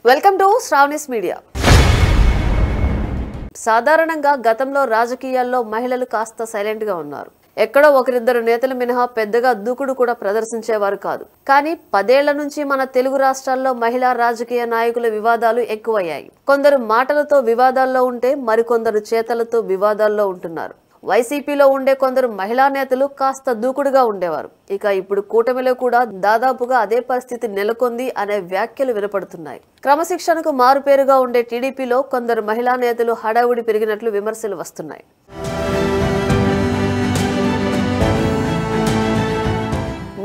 Welcome to Sravani's media. సాధారణంగా గతంలో రాజకీయాల్లో మహిళలు కాస్త సైలెంట్ గా ఉన్నారు. ఎక్కడో ఒకరిద్దరు నేతలు మినహా పెద్దగా దూకుడు కూడా ప్రదర్శించేవారు కాదు. కానీ 10 ఏళ్ల నుంచి మన తెలుగు రాష్ట్రాల్లో మహిళా రాజకీయ నాయకుల వివాదాలు ఎక్కువయ్యాయి. కొందరు మాటలతో వివాదాల్లో ఉంటే మరికొందరు చేతలతో వివాదాల్లో ఉంటున్నారు. వైసీపీలో ఉండే కొందరు మహిళా నేతలు కాస్త దూకుడుగా ఉండేవారు. ఇక ఇప్పుడు కూటమిలో కూడా దాదాపుగా అదే పరిస్థితి నెలకొంది అనే వ్యాఖ్యలు వినపడుతున్నాయి. క్రమశిక్షణకు మారుపేరుగా ఉండే టీడీపీలో కొందరు మహిళా నేతలు హడావుడి పెరిగినట్లు విమర్శలు వస్తున్నాయి.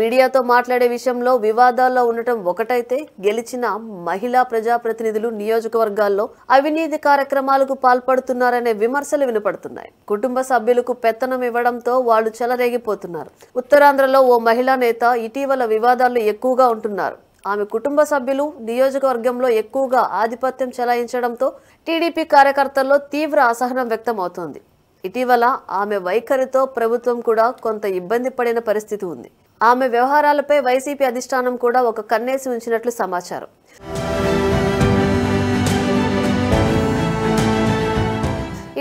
మీడియాతో మాట్లాడే విషయంలో వివాదాల్లో ఉండటం ఒకటైతే, గెలిచిన మహిళా ప్రజాప్రతినిధులు నియోజకవర్గాల్లో అవినీతి కార్యక్రమాలకు పాల్పడుతున్నారనే విమర్శలు వినపడుతున్నాయి. కుటుంబ సభ్యులకు పెత్తనం ఇవ్వడంతో వాళ్ళు చెలరేగిపోతున్నారు. ఉత్తరాంధ్రలో ఓ మహిళా నేత ఇటీవల వివాదాల్లో ఎక్కువగా ఉంటున్నారు. ఆమె కుటుంబ సభ్యులు నియోజకవర్గంలో ఎక్కువగా ఆధిపత్యం చెలాయించడంతో టీడీపీ కార్యకర్తల్లో తీవ్ర అసహనం వ్యక్తమవుతోంది. ఇటీవల ఆమె వైఖరితో ప్రభుత్వం కూడా కొంత ఇబ్బంది పడిన పరిస్థితి ఉంది. ఆమె వ్యవహారాలపై వైసీపీ అధిష్టానం కూడా ఒక కన్నేసి ఉంచినట్లు సమాచారం.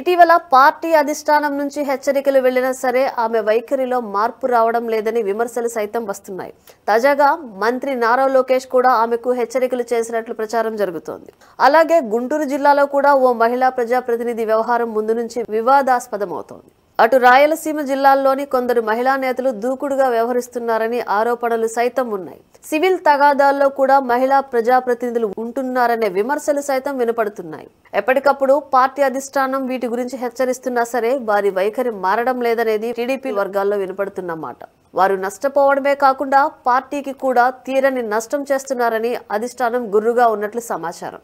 ఇటీవల పార్టీ అధిష్టానం నుంచి హెచ్చరికలు వెళ్లినా సరే ఆమె వైఖరిలో మార్పు రావడం లేదని విమర్శలు సైతం వస్తున్నాయి. తాజాగా మంత్రి నారా లోకేష్ కూడా ఆమెకు హెచ్చరికలు చేసినట్లు ప్రచారం జరుగుతోంది. అలాగే గుంటూరు జిల్లాలో కూడా ఓ మహిళా ప్రజాప్రతినిధి వ్యవహారం ముందు నుంచి వివాదాస్పదమవుతోంది. అటు రాయలసీమ జిల్లాల్లోని కొందరు మహిళా నేతలు దూకుడుగా వ్యవహరిస్తున్నారని ఆరోపణలు సైతం ఉన్నాయి. సివిల్ తగాదాల్లో కూడా మహిళా ప్రజాప్రతినిధులు ఉంటున్నారనే విమర్శలు సైతం వినపడుతున్నాయి. ఎప్పటికప్పుడు పార్టీ అధిష్టానం వీటి గురించి హెచ్చరిస్తున్నా సరే వారి వైఖరి మారడం లేదనేది టీడీపీ వర్గాల్లో వినపడుతున్న మాట. వారు నష్టపోవడమే కాకుండా పార్టీకి కూడా తీరని నష్టం చేస్తున్నారని అధిష్టానం గుర్రుగా ఉన్నట్లు సమాచారం.